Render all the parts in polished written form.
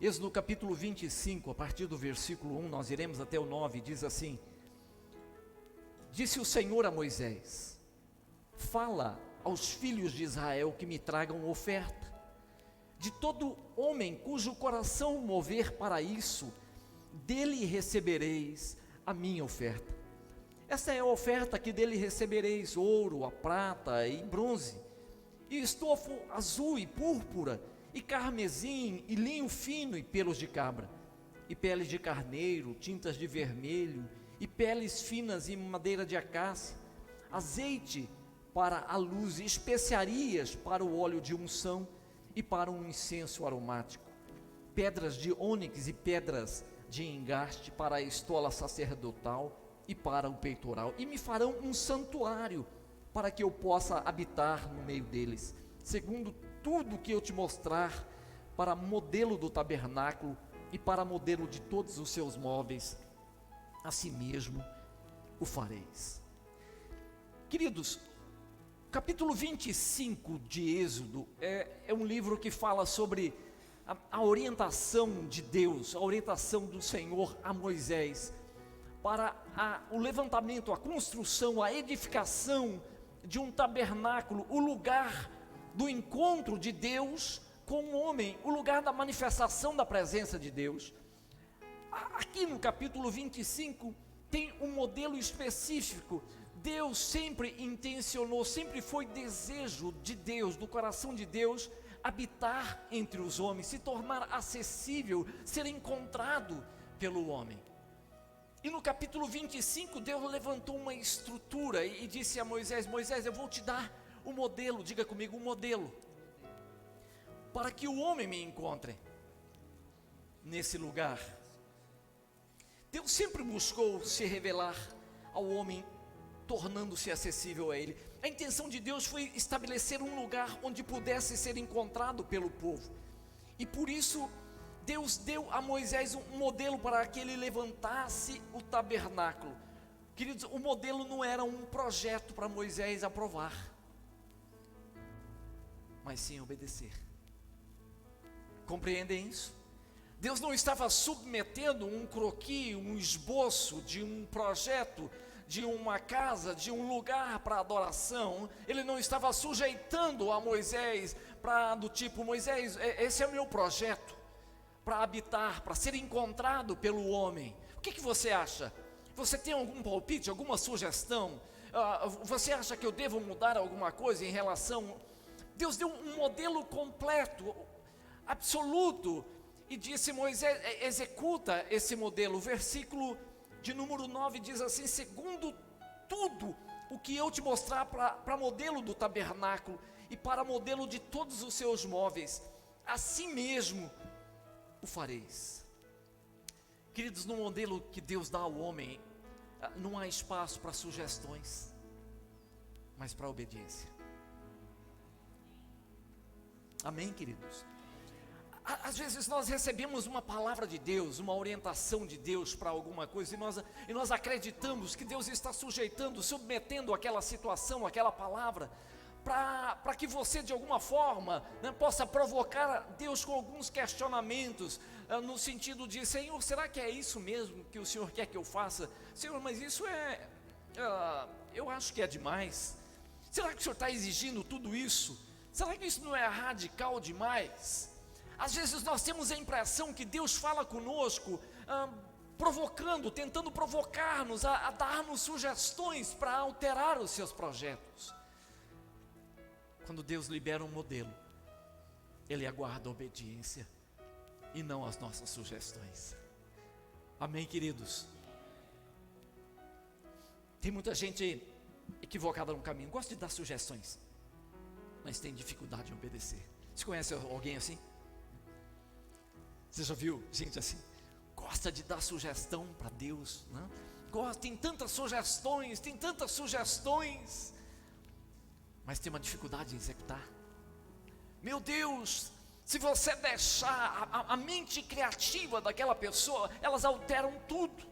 Êxodo capítulo 25, a partir do versículo 1, nós iremos até o 9, diz assim: Disse o Senhor a Moisés: Fala aos filhos de Israel que me tragam oferta. De todo homem cujo coração mover para isso, dele recebereis a minha oferta. Esta é a oferta que dele recebereis: ouro, a prata e bronze, e estofo azul e púrpura, e carmesim, e linho fino, e pelos de cabra, e peles de carneiro, tintas de vermelho, e peles finas e madeira de acácia, azeite para a luz, e especiarias para o óleo de unção e para um incenso aromático, pedras de ônix e pedras de engaste para a estola sacerdotal e para o peitoral, e me farão um santuário para que eu possa habitar no meio deles, segundo tudo que eu te mostrar, para modelo do tabernáculo e para modelo de todos os seus móveis, assim mesmo o fareis. Queridos, capítulo 25 de Êxodo é um livro que fala sobre a orientação de Deus, a orientação do Senhor a Moisés, para o levantamento, a construção, a edificação de um tabernáculo, o lugar do encontro de Deus com o homem, o lugar da manifestação da presença de Deus. Aqui no capítulo 25 tem um modelo específico. Deus sempre intencionou, sempre foi desejo de Deus, do coração de Deus, habitar entre os homens, se tornar acessível, ser encontrado pelo homem. E no capítulo 25, Deus levantou uma estrutura e disse a Moisés: Moisés, eu vou te dar um modelo, diga comigo, um modelo, para que o homem me encontre nesse lugar. Deus sempre buscou se revelar ao homem, tornando-se acessível a ele. A intenção de Deus foi estabelecer um lugar onde pudesse ser encontrado pelo povo, e por isso Deus deu a Moisés um modelo para que ele levantasse o tabernáculo. Queridos, o modelo não era um projeto para Moisés aprovar, mas sim obedecer. Compreendem isso? Deus não estava submetendo um croquis, um esboço de um projeto, de uma casa, de um lugar para adoração. Ele não estava sujeitando a Moisés do tipo: Moisés, esse é o meu projeto para habitar, para ser encontrado pelo homem. O que você acha? Você tem algum palpite, alguma sugestão? Você acha que eu devo mudar alguma coisa em relação? Deus deu um modelo completo, absoluto, e disse: Moisés, executa esse modelo. O versículo de número 9 diz assim: segundo tudo o que eu te mostrar para modelo do tabernáculo e para modelo de todos os seus móveis, assim mesmo o fareis. Queridos, no modelo que Deus dá ao homem, não há espaço para sugestões, mas para obediência. Amém, queridos? Às vezes nós recebemos uma palavra de Deus, uma orientação de Deus para alguma coisa, e nós acreditamos que Deus está sujeitando, submetendo aquela situação, aquela palavra, para que você de alguma forma, né, possa provocar Deus com alguns questionamentos, no sentido de: Senhor, será que é isso mesmo que o Senhor quer que eu faça? Senhor, mas isso eu acho que é demais. Será que o Senhor está exigindo tudo isso? Será que isso não é radical demais? Às vezes nós temos a impressão que Deus fala conosco, provocando, tentando provocar-nos a dar-nos sugestões para alterar os seus projetos. Quando Deus libera um modelo, Ele aguarda a obediência e não as nossas sugestões. Amém, queridos? Tem muita gente equivocada no caminho, gosta de dar sugestões, mas tem dificuldade em obedecer. Você conhece alguém assim? Você já viu gente assim? Gosta de dar sugestão para Deus, né? Tem tantas sugestões, mas tem uma dificuldade em executar. Meu Deus, se você deixar a mente criativa daquela pessoa, elas alteram tudo.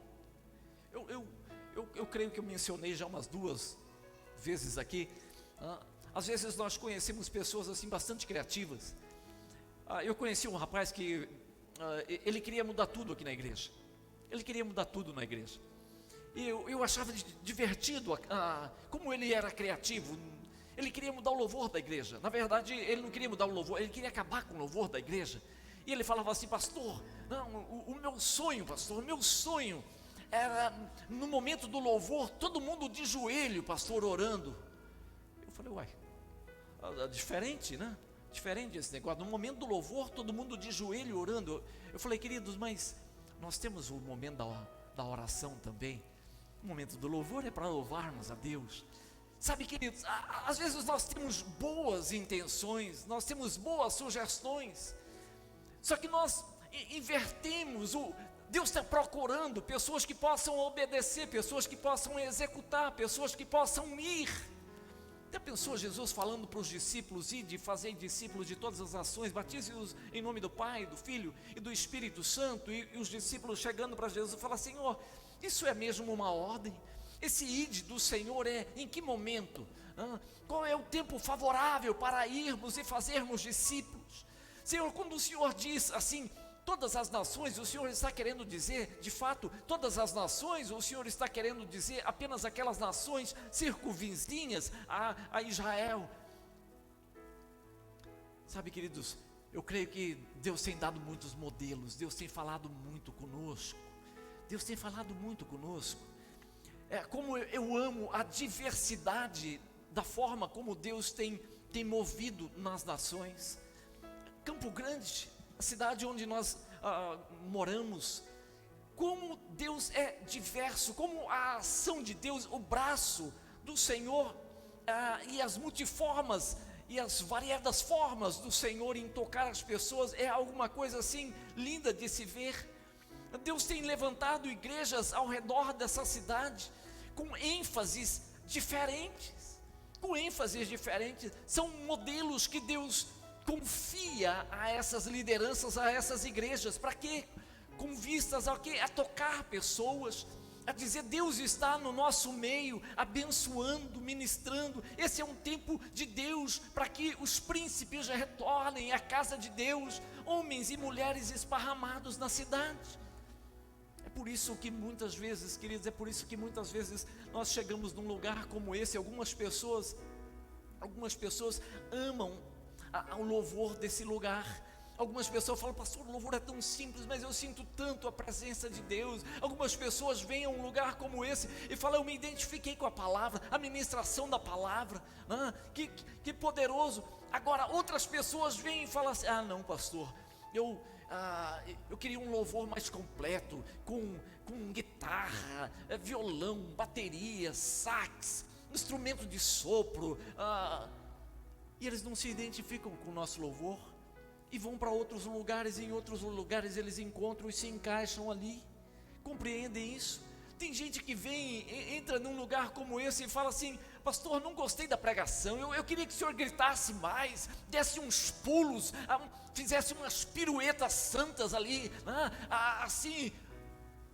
Eu creio que eu mencionei já umas 2 vezes aqui. Às vezes nós conhecemos pessoas assim bastante criativas. Eu conheci um rapaz que ele queria mudar tudo aqui na igreja. Ele queria mudar tudo na igreja. E eu achava divertido como ele era criativo. Ele queria mudar o louvor da igreja. Na verdade, ele não queria mudar o louvor, ele queria acabar com o louvor da igreja. E ele falava assim: pastor, não, o meu sonho, pastor, o meu sonho era, no momento do louvor, todo mundo de joelho, pastor, orando. Eu falei: uai, diferente, né? Diferente esse negócio. No momento do louvor, todo mundo de joelho orando. Eu falei: queridos, mas nós temos o momento da oração também. O momento do louvor é para louvarmos a Deus. Sabe, queridos, às vezes nós temos boas intenções, nós temos boas sugestões, só que nós invertemos. Deus está procurando pessoas que possam obedecer, pessoas que possam executar, pessoas que possam ir. Até pensou Jesus falando para os discípulos: de fazer discípulos de todas as nações, batize-os em nome do Pai, do Filho e do Espírito Santo, e os discípulos chegando para Jesus e falam: Senhor, isso é mesmo uma ordem? Esse ide do Senhor é em que momento? Qual é o tempo favorável para irmos e fazermos discípulos? Senhor, quando o Senhor diz assim, todas as nações, o Senhor está querendo dizer, de fato, todas as nações, ou o Senhor está querendo dizer apenas aquelas nações circunvizinhas a Israel? Sabe, queridos, eu creio que Deus tem dado muitos modelos, Deus tem falado muito conosco, Deus tem falado muito conosco. Como eu amo a diversidade da forma como Deus tem movido nas nações. Campo Grande, a cidade onde nós moramos, como Deus é diverso, como a ação de Deus, o braço do Senhor, e as multiformas e as variadas formas do Senhor em tocar as pessoas, é alguma coisa assim linda de se ver. Deus tem levantado igrejas ao redor dessa cidade, com ênfases diferentes, são modelos que Deus confia a essas lideranças, a essas igrejas. Para quê? Com vistas a quê? A tocar pessoas, a dizer: Deus está no nosso meio, abençoando, ministrando. Esse é um tempo de Deus, para que os príncipes retornem à casa de Deus, homens e mulheres esparramados na cidade. Por isso que muitas vezes, queridos, nós chegamos num lugar como esse. Algumas pessoas amam o louvor desse lugar. Algumas pessoas falam: pastor, o louvor é tão simples, mas eu sinto tanto a presença de Deus. Algumas pessoas vêm a um lugar como esse e falam: eu me identifiquei com a palavra, a ministração da palavra, que poderoso. Agora outras pessoas vêm e falam assim: não, pastor, eu queria um louvor mais completo, com guitarra, violão, bateria, sax, instrumento de sopro, e eles não se identificam com o nosso louvor, e vão para outros lugares, e em outros lugares eles encontram e se encaixam ali. Compreendem isso? Tem gente que entra num lugar como esse e fala assim: pastor, não gostei da pregação, eu queria que o senhor gritasse mais, desse uns pulos, fizesse umas piruetas santas ali, assim.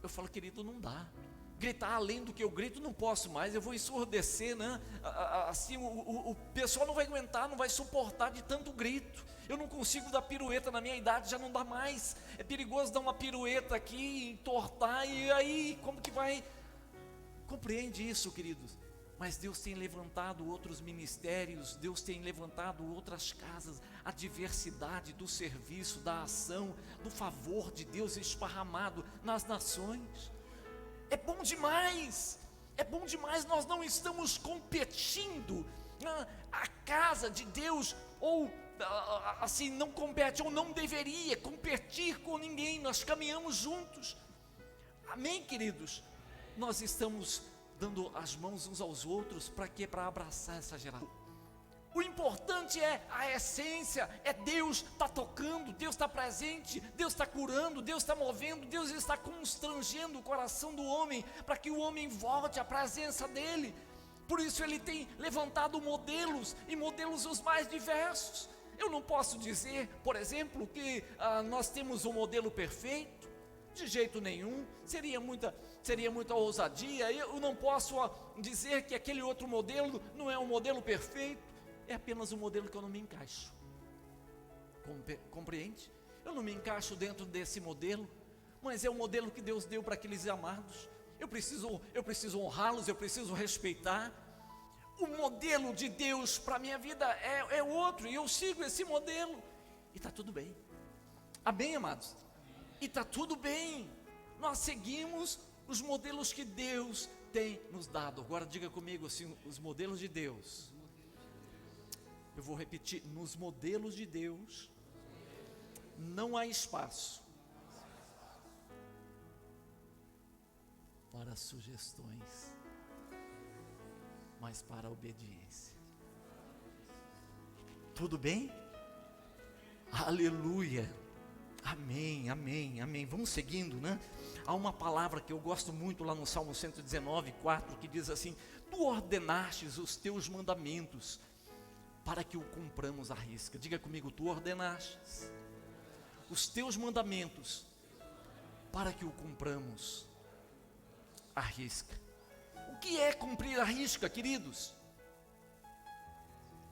Eu falo: querido, não dá. Gritar além do que eu grito não posso mais, eu vou ensurdecer, né? Assim, o pessoal não vai aguentar, não vai suportar de tanto grito. Eu não consigo dar pirueta, na minha idade já não dá mais. É perigoso dar uma pirueta aqui, entortar, e aí como que vai? Compreende isso, queridos? Mas Deus tem levantado outros ministérios, Deus tem levantado outras casas, a diversidade do serviço, da ação, do favor de Deus esparramado nas nações. É bom demais, nós não estamos competindo. A casa de Deus, ou assim, não compete, ou não deveria competir com ninguém. Nós caminhamos juntos, amém, queridos? Nós estamos dando as mãos uns aos outros, para quê? Para abraçar essa geração. O importante é a essência, é Deus está tocando, Deus está presente, Deus está curando, Deus está movendo, Deus está constrangendo o coração do homem, para que o homem volte à presença dEle. Por isso Ele tem levantado modelos, e modelos os mais diversos. Eu não posso dizer, por exemplo, que nós temos um modelo perfeito, de jeito nenhum, seria muita ousadia. Eu não posso dizer que aquele outro modelo não é um modelo perfeito. É apenas um modelo que eu não me encaixo. Compreende? eu não me encaixo dentro desse modelo, mas é o modelo que Deus deu para aqueles amados. Eu preciso honrá-los, eu preciso respeitar. O modelo de Deus para a minha vida é outro, e eu sigo esse modelo, e está tudo bem. Amém, amados? E está tudo bem. Nós seguimos os modelos que Deus tem nos dado. Agora diga comigo assim: os modelos de Deus. Eu vou repetir: nos modelos de Deus não há espaço para sugestões, mas para a obediência. Tudo bem? Aleluia. Amém, amém, amém. Vamos seguindo, né? Há uma palavra que eu gosto muito lá no Salmo 119, 4, que diz assim: tu ordenastes os teus mandamentos para que o cumpramos à risca. Diga comigo: tu ordenastes os teus mandamentos para que o cumpramos à risca. O que é cumprir à risca, queridos?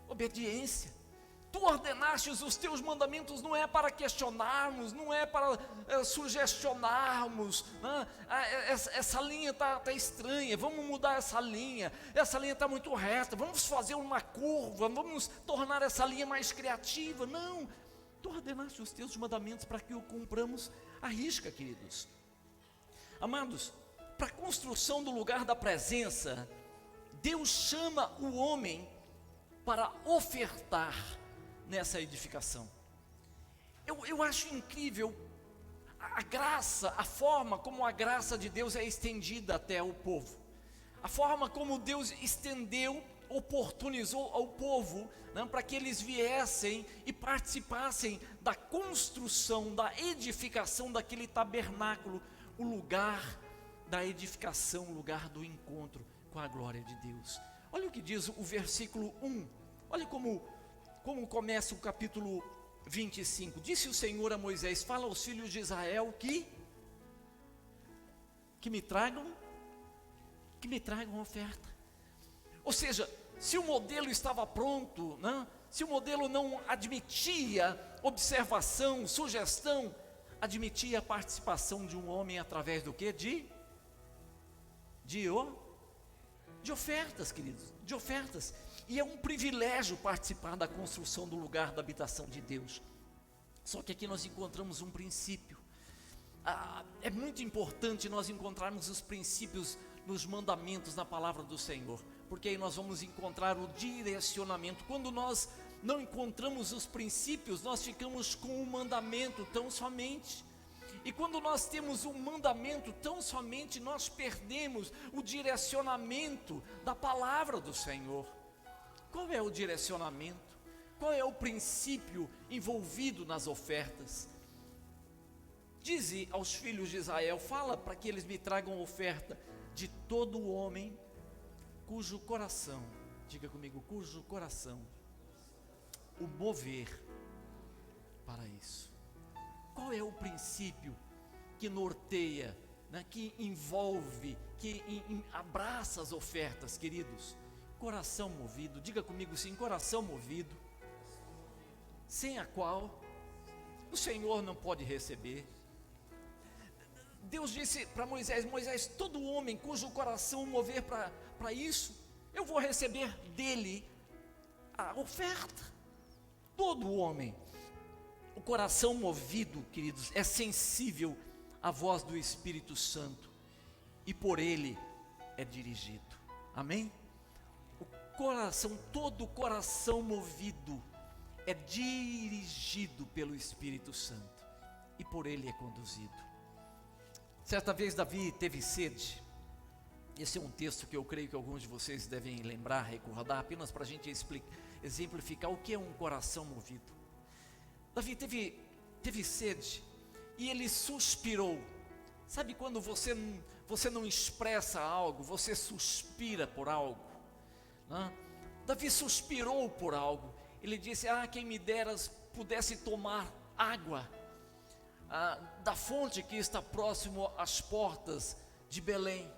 Obediência. Tu ordenastes os teus mandamentos, não é para questionarmos, não é para sugestionarmos, né? Essa linha está estranha, vamos mudar essa linha está muito reta, vamos fazer uma curva, vamos tornar essa linha mais criativa. Não, tu ordenaste os teus mandamentos para que o cumpramos à risca, queridos. Amados, para a construção do lugar da presença, Deus chama o homem para ofertar nessa edificação. Eu acho incrível a graça, a forma como a graça de Deus é estendida até o povo, a forma como Deus estendeu, oportunizou ao povo, né, para que eles viessem e participassem da construção, da edificação daquele tabernáculo, o lugar da edificação, o lugar do encontro com a glória de Deus. Olha o que diz o versículo 1, olha como começa o capítulo 25. Disse o Senhor a Moisés: fala aos filhos de Israel que me tragam oferta. Ou seja, se o modelo estava pronto, né? Se o modelo não admitia observação, sugestão, admitia a participação de um homem através do quê? De ofertas, queridos, de ofertas. E é um privilégio participar da construção do lugar da habitação de Deus. Só que aqui nós encontramos um princípio. É muito importante nós encontrarmos os princípios nos mandamentos, na palavra do Senhor, porque aí nós vamos encontrar o direcionamento. Quando nós não encontramos os princípios, nós ficamos com o mandamento tão somente. E quando nós temos um mandamento tão somente, nós perdemos o direcionamento da palavra do Senhor. Qual é o direcionamento? Qual é o princípio envolvido nas ofertas? Dize aos filhos de Israel: fala para que eles me tragam oferta de todo homem cujo coração, diga comigo, cujo coração o mover para isso. Qual é o princípio que norteia, né, que envolve, que abraça as ofertas, queridos? Coração movido. Diga comigo sim: coração movido, sem a qual o Senhor não pode receber. Deus disse para Moisés: Moisés, todo homem cujo coração mover para isso, eu vou receber dele a oferta. Todo homem. O coração movido, queridos, é sensível à voz do Espírito Santo e por ele é dirigido. Amém? Todo coração movido é dirigido pelo Espírito Santo e por ele é conduzido. Certa vez Davi teve sede. Esse é um texto que eu creio que alguns de vocês devem lembrar, recordar, apenas para a gente exemplificar o que é um coração movido. Davi teve sede e ele suspirou. Sabe quando você não expressa algo, você suspira por algo? Davi suspirou por algo. Ele disse: quem me deras pudesse tomar água da fonte que está próximo às portas de Belém.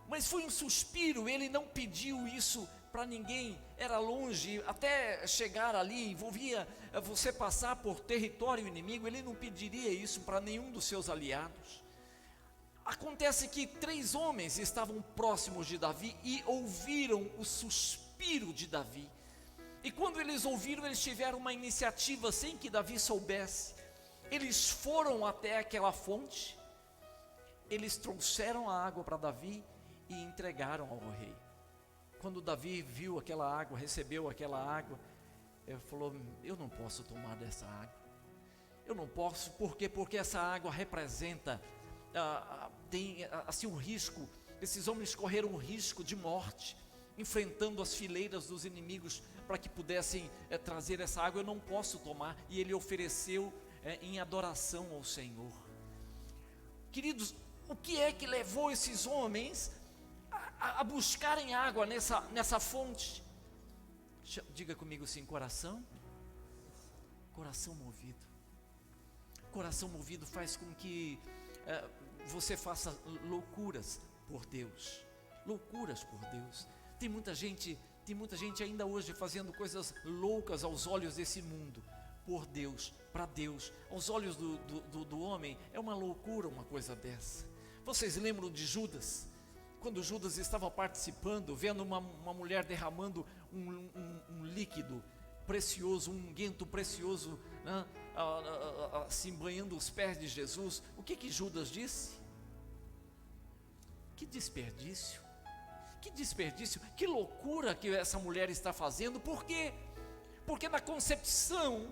Mas foi um suspiro, ele não pediu isso para ninguém, era longe, até chegar ali, envolvia você passar por território inimigo. Ele não pediria isso para nenhum dos seus aliados. Acontece que 3 homens estavam próximos de Davi e ouviram o suspiro de Davi. E quando eles ouviram, eles tiveram uma iniciativa sem que Davi soubesse. Eles foram até aquela fonte, eles trouxeram a água para Davi e entregaram ao rei. Quando Davi viu aquela água, recebeu aquela água, ele falou: eu não posso tomar dessa água. Eu não posso, por quê? Porque essa água representa, tem assim um risco. Esses homens correram um risco de morte, enfrentando as fileiras dos inimigos, para que pudessem trazer essa água. Eu não posso tomar. E ele ofereceu em adoração ao Senhor. Queridos, o que é que levou esses homens a buscarem água nessa fonte? Diga comigo assim: coração movido. Coração movido faz com que você faça loucuras por Deus. Loucuras por Deus. Tem muita gente ainda hoje fazendo coisas loucas aos olhos desse mundo, por Deus, para Deus. Aos olhos do homem é uma loucura uma coisa dessa. Vocês lembram de Judas? Quando Judas estava participando, vendo uma mulher derramando um líquido precioso, um unguento precioso, né, assim banhando os pés de Jesus, o que Judas disse? Que desperdício, que loucura que essa mulher está fazendo. Por quê? Porque na concepção,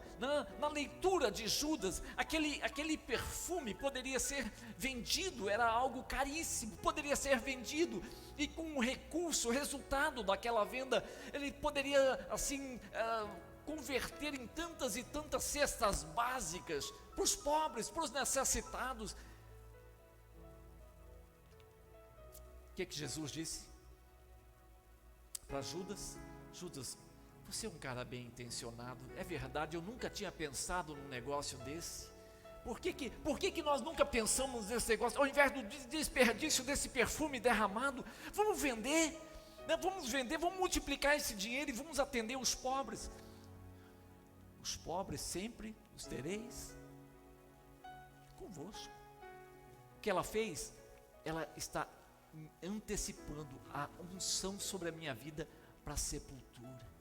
na leitura de Judas, aquele perfume poderia ser vendido, era algo caríssimo, poderia ser vendido, e com um recurso, resultado daquela venda, ele poderia assim converter em tantas e tantas cestas básicas, para os pobres, para os necessitados. O que Jesus disse para Judas? Judas, você é um cara bem intencionado, é verdade, eu nunca tinha pensado num negócio desse. Por que nós nunca pensamos nesse negócio? Ao invés do desperdício desse perfume derramado, vamos vender, né? Vamos multiplicar esse dinheiro e vamos atender os pobres. Os pobres sempre os tereis convosco. O que ela fez? Ela está antecipando a unção sobre a minha vida para a sepultura.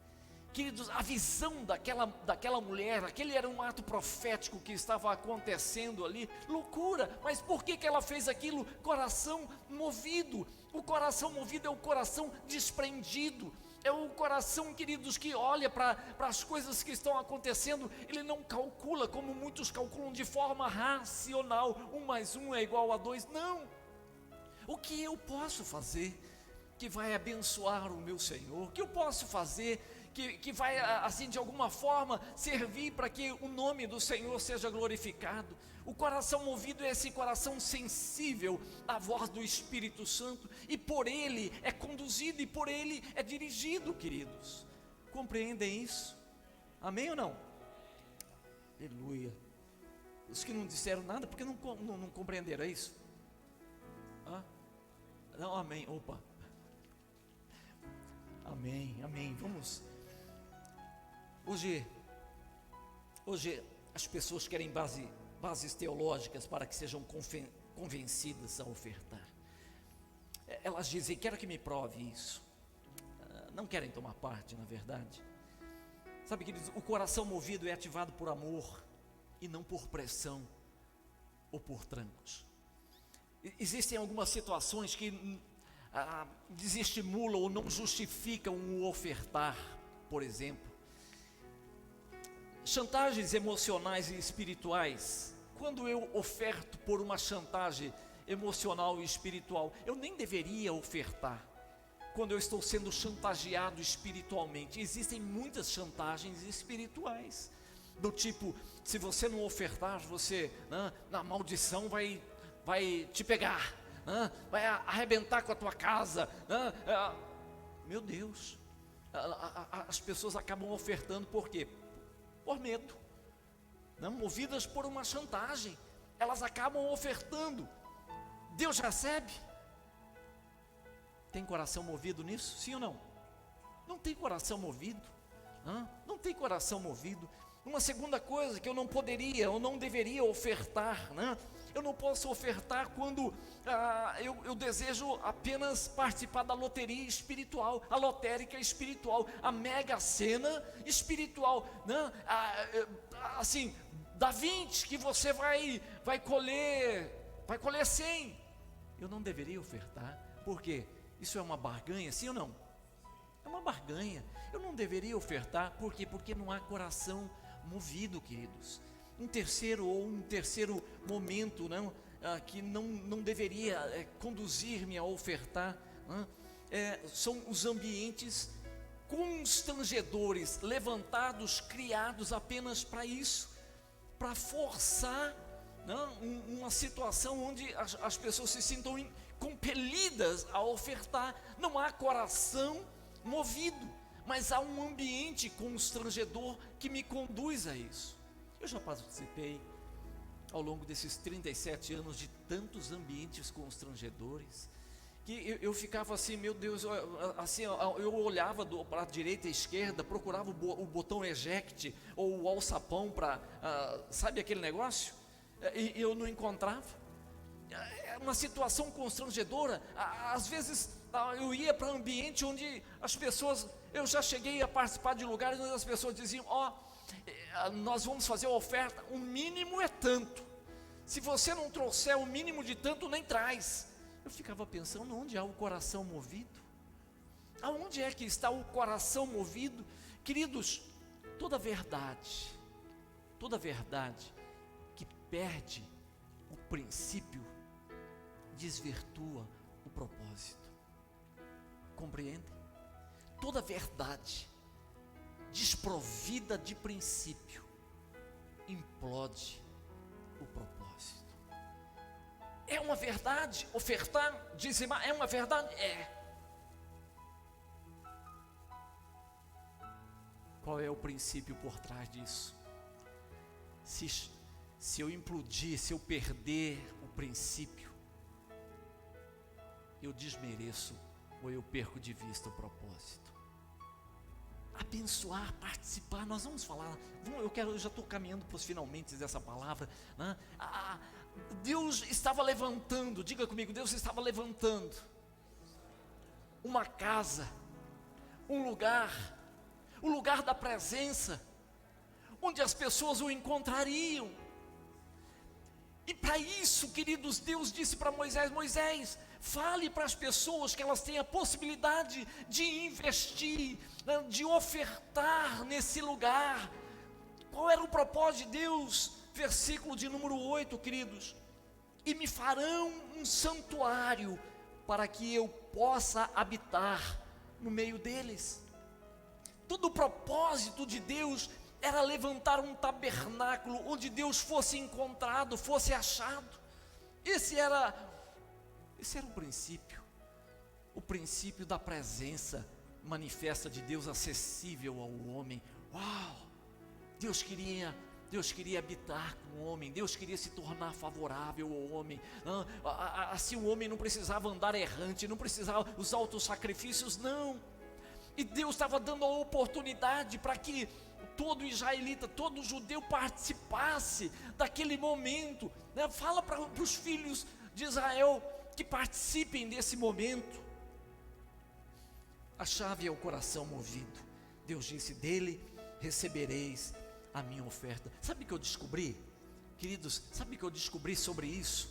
Queridos, a visão daquela mulher, aquele era um ato profético que estava acontecendo ali, loucura. Mas por que ela fez aquilo? Coração movido. O coração movido é o coração desprendido, é o coração, queridos, que olha para as coisas que estão acontecendo. Ele não calcula como muitos calculam de forma racional, 1 mais 1 é igual a 2, não. O que eu posso fazer que vai abençoar o meu Senhor? O que eu posso fazer que vai, assim, de alguma forma, servir para que o nome do Senhor seja glorificado? O coração movido é esse coração sensível à voz do Espírito Santo, e por ele é conduzido, e por ele é dirigido, queridos. Compreendem isso? Amém ou não? Aleluia. Os que não disseram nada, porque não compreenderam isso? Não, amém, opa. Amém, vamos. Hoje as pessoas querem bases teológicas para que sejam convencidas a ofertar. Elas dizem: quero que me prove isso. Não querem tomar parte, na verdade. Sabe, queridos, o coração movido é ativado por amor e não por pressão ou por trancos. Existem algumas situações que desestimulam ou não justificam o ofertar. Por exemplo, chantagens emocionais e espirituais. Quando eu oferto por uma chantagem emocional e espiritual, eu nem deveria ofertar. Quando eu estou sendo chantageado espiritualmente, existem muitas chantagens espirituais, do tipo: se você não ofertar, você, na maldição vai te pegar, vai arrebentar com a tua casa. Meu Deus, as pessoas acabam ofertando por quê? Por medo, movidas por uma chantagem, elas acabam ofertando. Deus recebe? Tem coração movido nisso? Sim ou não? Não tem coração movido. Não tem coração movido. Uma segunda coisa que eu não poderia, ou não deveria ofertar, eu não posso ofertar quando eu desejo apenas participar da loteria espiritual, a lotérica espiritual, a mega sena espiritual, assim, dá 20 que você vai colher 100. Eu não deveria ofertar, porque isso é uma barganha, sim ou não? É uma barganha. Eu não deveria ofertar, por quê? Porque não há coração movido, queridos. Um terceiro momento, que não deveria conduzir-me a ofertar, são os ambientes constrangedores, levantados, criados apenas para isso, para forçar uma situação onde as pessoas se sintam compelidas a ofertar. Não há coração movido, mas há um ambiente constrangedor que me conduz a isso. Eu já participei ao longo desses 37 anos de tantos ambientes constrangedores, que eu ficava assim, meu Deus, assim, eu olhava para a direita e a esquerda, procurava o botão eject ou o alçapão para, sabe aquele negócio? E eu não encontrava. É uma situação constrangedora. Às vezes eu ia para um ambiente onde as pessoas, eu já cheguei a participar de lugares onde as pessoas diziam: nós vamos fazer a oferta, o mínimo é tanto, se você não trouxer o mínimo de tanto, nem traz. Eu ficava pensando, onde há o coração movido? Aonde é que está o coração movido? Queridos, toda verdade que perde o princípio desvirtua o propósito. Compreende? Toda verdade desprovida de princípio implode o propósito. É uma verdade ofertar, dizimar, é uma verdade? Qual é o princípio por trás disso? Se eu implodir, se eu perder o princípio, eu desmereço ou eu perco de vista o propósito. Abençoar, participar, nós vamos falar, eu já estou caminhando para os finalmente dessa palavra, Deus estava levantando, diga comigo, Deus estava levantando uma casa, um lugar da presença, onde as pessoas o encontrariam. E para isso, queridos, Deus disse para Moisés, fale para as pessoas que elas têm a possibilidade de investir, de ofertar nesse lugar. Qual era o propósito de Deus? Versículo de número 8, queridos: e me farão um santuário para que eu possa habitar no meio deles. Todo o propósito de Deus era levantar um tabernáculo onde Deus fosse encontrado, fosse achado. Esse era o princípio da presença manifesta de Deus, acessível ao homem. Uau! Deus queria habitar com o homem, Deus queria se tornar favorável ao homem. Assim o homem não precisava andar errante, não precisava os altos sacrifícios, não. E Deus estava dando a oportunidade para que todo israelita, todo judeu participasse daquele momento. Fala para os filhos de Israel que participem desse momento. A chave é o coração movido. Deus disse: dele recebereis a minha oferta. Sabe o que eu descobri, queridos? Sabe o que eu descobri sobre isso?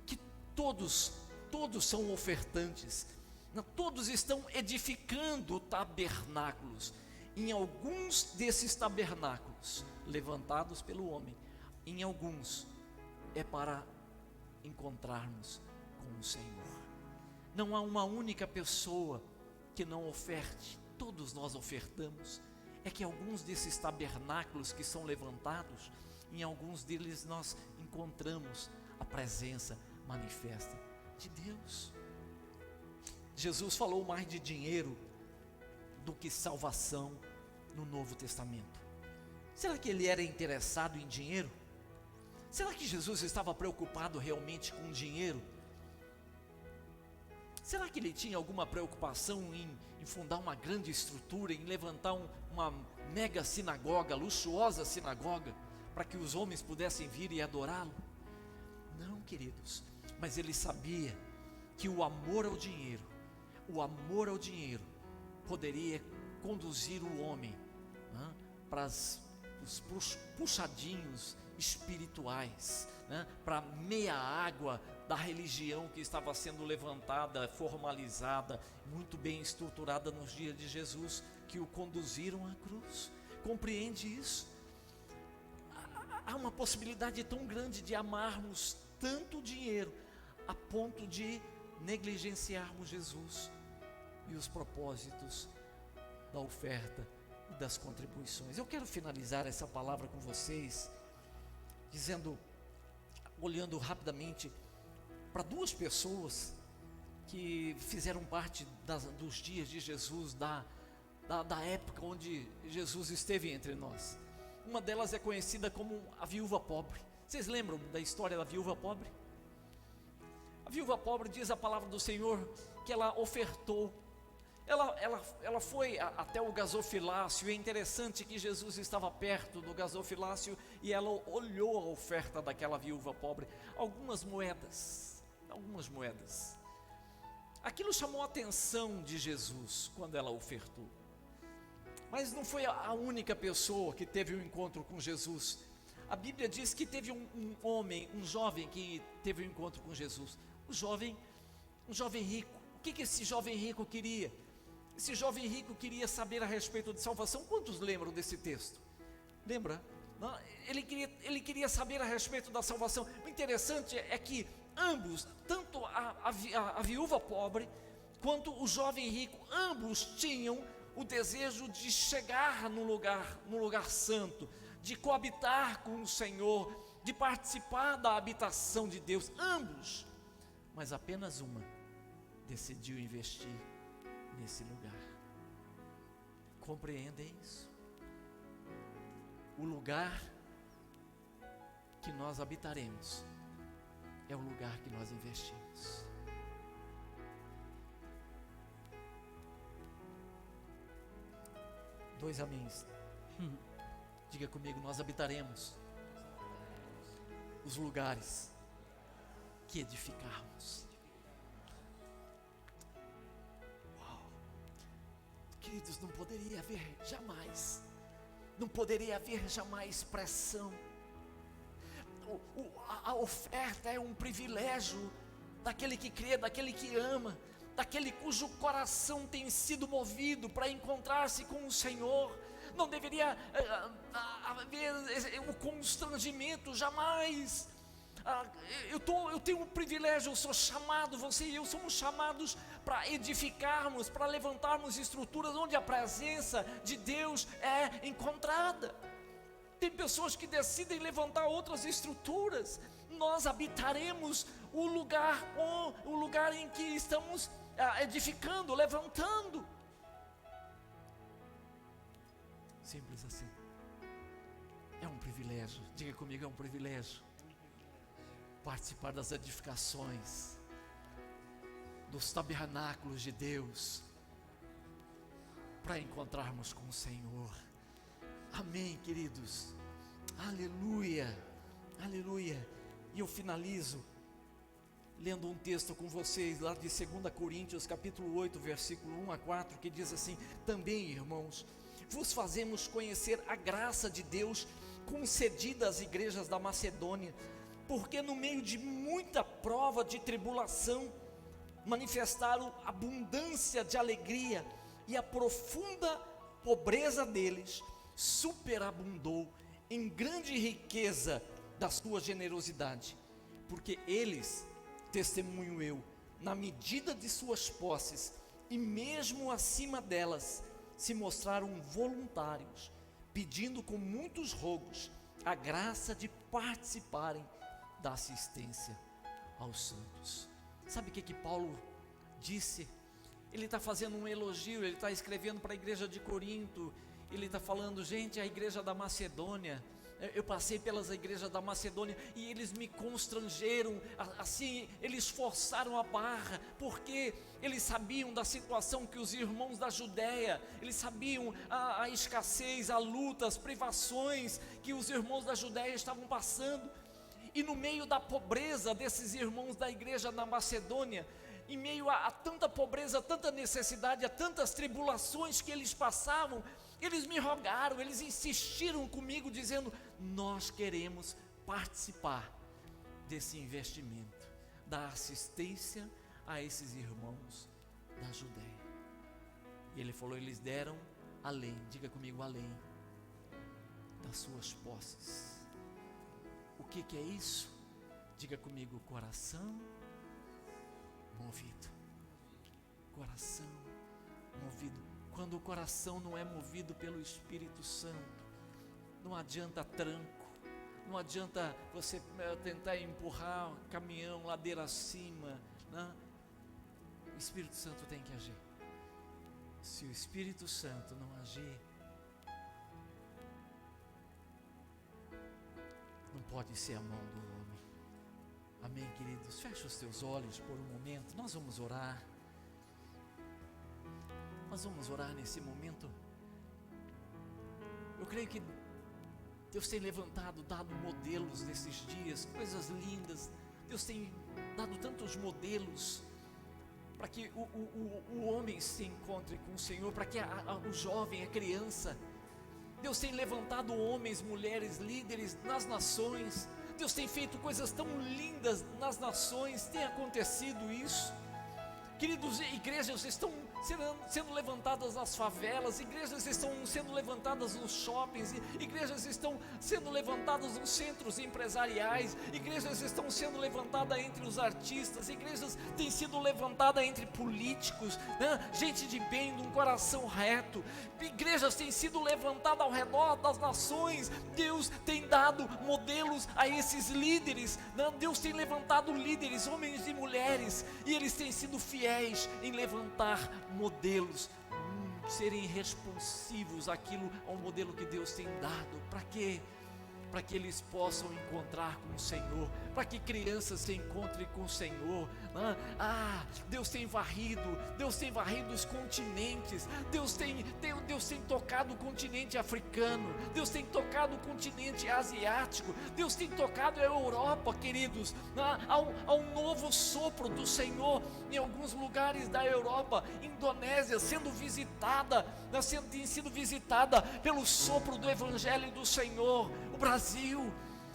Que todos são ofertantes. Todos estão edificando tabernáculos. Em alguns desses tabernáculos levantados pelo homem, em alguns é para encontrarmos com o Senhor. Não há uma única pessoa que não oferte, todos nós ofertamos. É que alguns desses tabernáculos que são levantados, em alguns deles nós encontramos a presença manifesta de Deus. Jesus falou mais de dinheiro do que salvação no Novo Testamento. Será que ele era interessado em dinheiro? Será que Jesus estava preocupado realmente com dinheiro? Será que ele tinha alguma preocupação em fundar uma grande estrutura, em levantar uma mega sinagoga, luxuosa sinagoga, para que os homens pudessem vir e adorá-lo? Não, queridos, mas ele sabia que o amor ao dinheiro poderia conduzir o homem para os puxadinhos espirituais, para a meia água da religião que estava sendo levantada, formalizada, muito bem estruturada nos dias de Jesus, que o conduziram à cruz. Compreende isso? Há uma possibilidade tão grande de amarmos tanto dinheiro a ponto de negligenciarmos Jesus e os propósitos da oferta e das contribuições. Eu quero finalizar essa palavra com vocês olhando rapidamente para duas pessoas que fizeram parte dos dias de Jesus, da época onde Jesus esteve entre nós. Uma delas é conhecida como a viúva pobre. Vocês lembram da história da viúva pobre? A viúva pobre, diz a palavra do Senhor, que ela ofertou. Ela foi até o gasofilácio. É interessante que Jesus estava perto do gasofilácio e ela olhou a oferta daquela viúva pobre. Algumas moedas. Aquilo chamou a atenção de Jesus quando ela ofertou. Mas não foi a única pessoa que teve um encontro com Jesus. A Bíblia diz que teve um jovem que teve um encontro com Jesus. Um jovem rico. O que esse jovem rico queria? Esse jovem rico queria saber a respeito de salvação. Quantos lembram desse texto? Lembra? Não? Ele queria saber a respeito da salvação. O interessante é que ambos, tanto a viúva pobre quanto o jovem rico, ambos tinham o desejo de chegar no lugar santo, de coabitar com o Senhor, de participar da habitação de Deus. Ambos, mas apenas uma decidiu investir nesse lugar. Compreendem isso? O lugar que nós habitaremos é o lugar que nós investimos. Dois améns. Diga comigo: nós habitaremos os lugares que edificarmos. Queridos, não poderia haver jamais pressão. A oferta é um privilégio daquele que crê, daquele que ama, daquele cujo coração tem sido movido para encontrar-se com o Senhor. Não deveria haver o constrangimento, jamais. Eu tenho um privilégio, eu sou chamado, você e eu somos chamados para edificarmos, para levantarmos estruturas onde a presença de Deus é encontrada. Tem pessoas que decidem levantar outras estruturas. Nós habitaremos o lugar em que estamos edificando, levantando. Simples assim. É um privilégio. Diga comigo: é um privilégio participar das edificações, dos tabernáculos de Deus, para encontrarmos com o Senhor. Amém, queridos. Aleluia, aleluia. E eu finalizo lendo um texto com vocês lá de 2 Coríntios capítulo 8, versículo 1 a 4, que diz assim: também, irmãos, vos fazemos conhecer a graça de Deus concedida às igrejas da Macedônia, porque no meio de muita prova de tribulação, manifestaram abundância de alegria, e a profunda pobreza deles superabundou em grande riqueza da sua generosidade, porque eles, testemunho eu, na medida de suas posses, e mesmo acima delas, se mostraram voluntários, pedindo com muitos rogos a graça de participarem da assistência aos santos. Sabe o que Paulo disse? Ele está fazendo um elogio, ele está escrevendo para a igreja de Corinto, ele está falando: gente, a igreja da Macedônia, Eu passei pelas igrejas da Macedônia e eles me constrangeram, assim, eles forçaram a barra, porque eles sabiam da situação que os irmãos da Judéia, eles sabiam a escassez, a luta, as privações que os irmãos da Judéia estavam passando, e no meio da pobreza desses irmãos da igreja da Macedônia, em meio a tanta pobreza, tanta necessidade, a tantas tribulações que eles passavam, eles me rogaram, eles insistiram comigo, dizendo: nós queremos participar desse investimento, da assistência a esses irmãos da Judéia. E ele falou: eles deram além, diga comigo, além das suas posses. O que é isso? Diga comigo, coração movido. Coração movido. Quando o coração não é movido pelo Espírito Santo, não adianta tranco, não adianta você tentar empurrar o caminhão ladeira acima, né? O Espírito Santo tem que agir. Se o Espírito Santo não agir, não pode ser a mão do homem. Amém, queridos? Feche os teus olhos por um momento. Nós vamos orar. Nós vamos orar nesse momento. Eu creio que Deus tem levantado, dado modelos nesses dias, coisas lindas. Deus tem dado tantos modelos para que o homem se encontre com o Senhor, para que o jovem, a criança. Deus tem levantado homens, mulheres, líderes nas nações. Deus tem feito coisas tão lindas nas nações, tem acontecido isso. Queridos, igrejas estão sendo levantadas nas favelas, igrejas estão sendo levantadas nos shoppings, igrejas estão sendo levantadas nos centros empresariais, igrejas estão sendo levantadas entre os artistas, igrejas têm sido levantadas entre políticos, né? Gente de bem, de um coração reto, igrejas têm sido levantadas ao redor das nações. Deus tem dado modelos a esses líderes, né? Deus tem levantado líderes, homens e mulheres, e eles têm sido fiéis em levantar modelos, serem responsivos ao modelo que Deus tem dado. Para quê? Para que eles possam encontrar com o Senhor, para que crianças se encontrem com o Senhor. Deus tem varrido os continentes. Deus tem tocado o continente africano, Deus tem tocado o continente asiático, Deus tem tocado a Europa, queridos. Há um novo sopro do Senhor em alguns lugares da Europa. Indonésia tem sido visitada pelo sopro do Evangelho do Senhor. O Brasil,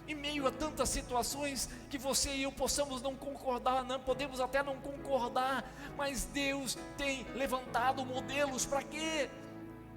em meio a tantas situações que você e eu possamos não concordar, podemos até não concordar, mas Deus tem levantado modelos. Para quê?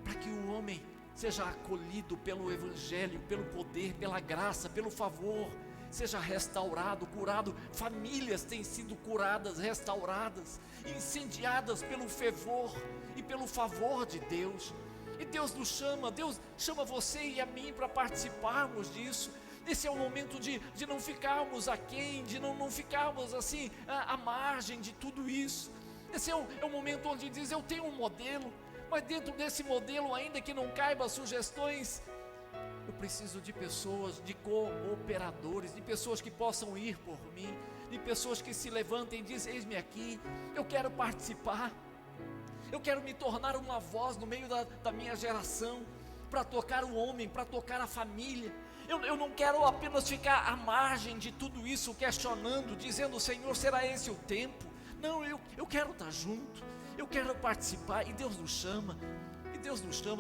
Para que o homem seja acolhido pelo Evangelho, pelo poder, pela graça, pelo favor, seja restaurado, curado. Famílias têm sido curadas, restauradas, incendiadas pelo fervor e pelo favor de Deus. E Deus nos chama, Deus chama você e a mim para participarmos disso. Esse é o momento de não ficarmos aquém, de não ficarmos assim à margem de tudo isso. Esse é o momento onde diz: eu tenho um modelo, mas dentro desse modelo, ainda que não caiba sugestões, eu preciso de pessoas, de cooperadores, de pessoas que possam ir por mim, de pessoas que se levantem e dizem: eis-me aqui, eu quero participar. Eu quero me tornar uma voz no meio da minha geração, para tocar o homem, para tocar a família. Eu não quero apenas ficar à margem de tudo isso, questionando, dizendo: Senhor, será esse o tempo? Não, eu quero estar junto, eu quero participar. E Deus nos chama,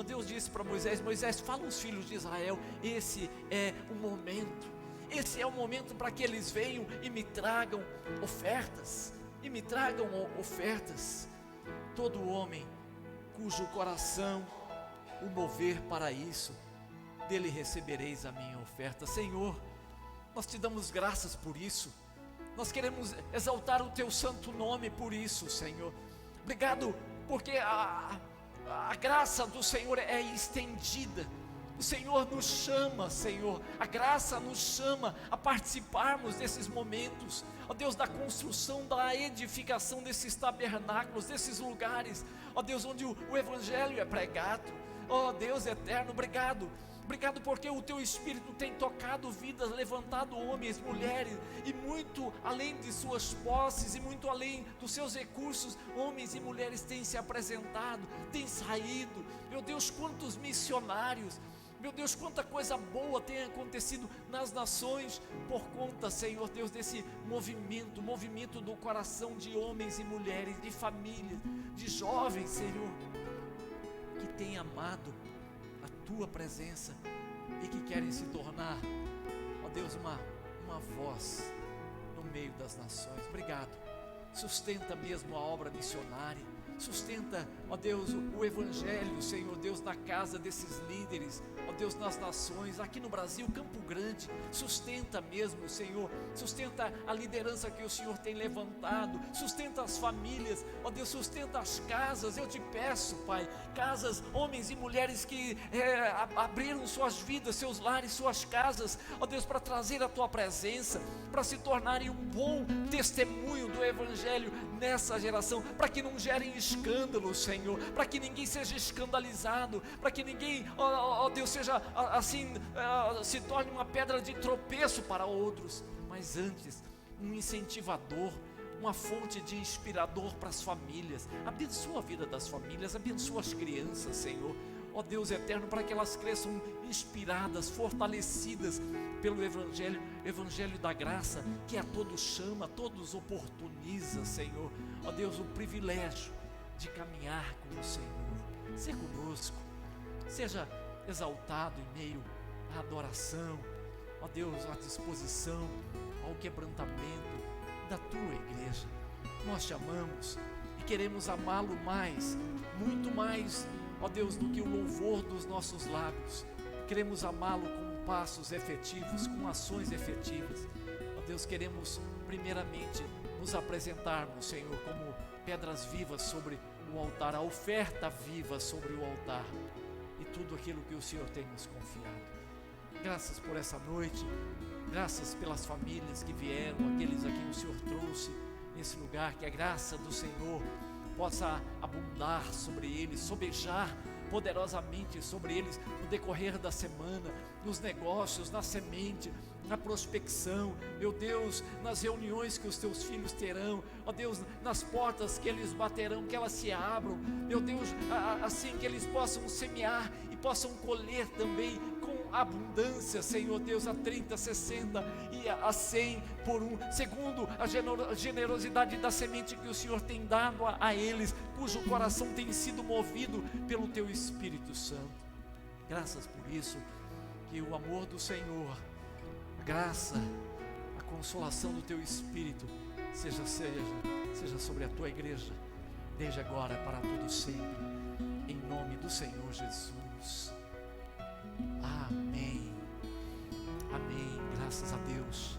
Deus disse para Moisés: Moisés, fala aos filhos de Israel, esse é o momento. Esse é o momento para que eles venham e me tragam ofertas, Todo homem cujo coração o mover para isso, dele recebereis a minha oferta. Senhor, nós te damos graças por isso, nós queremos exaltar o teu santo nome por isso, Senhor. Obrigado, porque a graça do Senhor é estendida. O Senhor nos chama, Senhor, a graça nos chama a participarmos desses momentos, ó Deus, da construção, da edificação desses tabernáculos, desses lugares, ó Deus, onde o Evangelho é pregado. Ó Deus eterno, obrigado, Obrigado porque o teu Espírito tem tocado vidas, levantado homens, mulheres, e muito além de suas posses, e muito além dos seus recursos, homens e mulheres têm se apresentado, têm saído. Meu Deus, quantos missionários, meu Deus, quanta coisa boa tem acontecido nas nações, por conta, Senhor Deus, desse movimento do coração de homens e mulheres, de famílias, de jovens, Senhor, que têm amado a tua presença e que querem se tornar, ó Deus, uma voz no meio das nações. Obrigado. Sustenta mesmo a obra missionária, sustenta, ó Deus, o Evangelho, Senhor Deus, na casa desses líderes, ó Deus, nas nações, aqui no Brasil, Campo Grande, sustenta mesmo, Senhor, sustenta a liderança que o Senhor tem levantado, sustenta as famílias, ó Deus, sustenta as casas. Eu te peço, Pai, casas, homens e mulheres que abriram suas vidas, seus lares, suas casas, ó Deus, para trazer a tua presença, para se tornarem um bom testemunho do Evangelho nessa geração, para que não gerem escândalo, Senhor, para que ninguém seja escandalizado, para que ninguém, ó Deus, seja assim, se torne uma pedra de tropeço para outros, mas antes, um incentivador, uma fonte de inspirador para as famílias. Abençoa a vida das famílias, abençoa as crianças, Senhor, ó Deus eterno, para que elas cresçam inspiradas, fortalecidas pelo Evangelho da graça, que a todos chama, a todos oportuniza, Senhor, ó Deus, o privilégio de caminhar com o Senhor. Seja conosco, seja exaltado em meio à adoração, ó Deus, à disposição, ao quebrantamento da tua igreja. Nós te amamos e queremos amá-lo mais, muito mais, ó Deus, do que o louvor dos nossos lábios. Queremos amá-lo com passos efetivos, com ações efetivas. Ó Deus, queremos primeiramente nos apresentarmos, Senhor, como pedras vivas sobre o altar, a oferta viva sobre o altar, e tudo aquilo que o Senhor tem nos confiado. Graças por essa noite, graças pelas famílias que vieram, aqueles a quem o Senhor trouxe nesse lugar, que a graça do Senhor possa abundar sobre eles, sobejar poderosamente sobre eles no decorrer da semana, nos negócios, na semente, na prospecção, meu Deus, nas reuniões que os teus filhos terão, ó Deus, nas portas que eles baterão, que elas se abram, meu Deus, assim que eles possam semear e possam colher também com abundância, Senhor Deus, a 30, 60 e a 100 por um, segundo a generosidade da semente que o Senhor tem dado a eles, cujo coração tem sido movido pelo teu Espírito Santo. Graças por isso, que o amor do Senhor, a graça, a consolação do teu Espírito seja sobre a tua igreja, desde agora para todo sempre, em nome do Senhor Jesus. Amém. Amém. Graças a Deus.